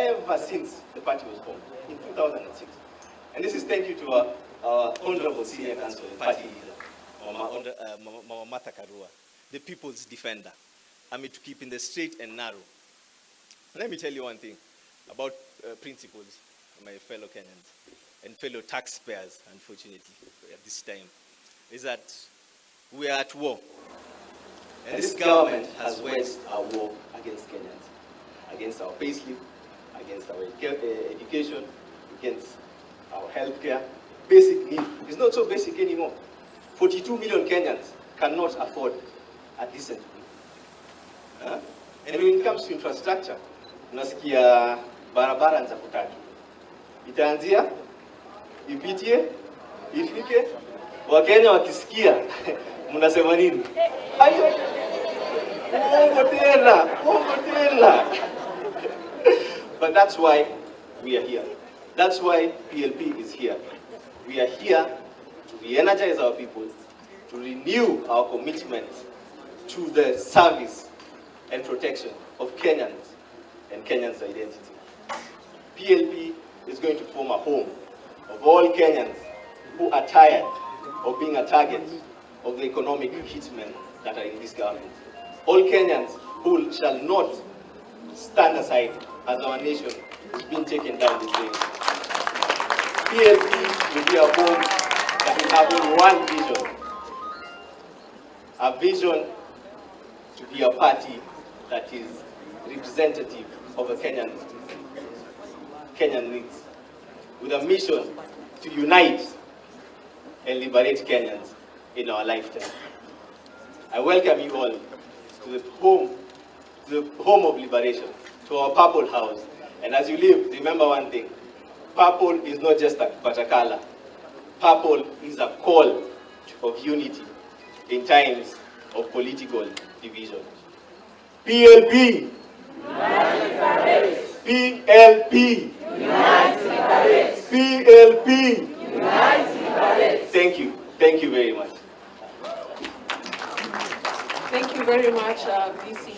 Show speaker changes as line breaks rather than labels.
ever since the party was formed in 2006. And this is thank you to our Honorable Senior Council and Party Leader, Mama Martha Karua, the people's defender. I mean, to keep in the straight and narrow. Let me tell you one thing about principles, my fellow Kenyans and fellow taxpayers, unfortunately, at this time, is that we are at war. And this government has waged a war against Kenyans, against our payslip, against our education, against our healthcare. Basic need is not so basic anymore. 42 million Kenyans cannot afford a decent meal. And when it comes to infrastructure, unasikia barabara za kutatu. Itaanzia, ipitie, ifike, Wakenya wakisikia, mnasema nini? Ayo, uongo tena. But that's why we are here. That's why PLP is here. We are here to re-energize our people, to renew our commitment to the service and protection of Kenyans and Kenyans' identity. PLP is going to form a home of all Kenyans who are tired of being a target of the economic hitmen that are in this government. All Kenyans who shall not stand aside as our nation is being taken down the drain. PLP will be a home that will have only one vision. A vision to be a party that is representative of a Kenyan needs, with a mission to unite and liberate Kenyans in our lifetime. I welcome you all to the home of liberation, to our purple house. And as you leave, remember one thing: purple is not just a color. Purple is a call of unity in times of political division. PLP. PLP. PLP. Thank you. Thank you very much.
Thank you very much, VC.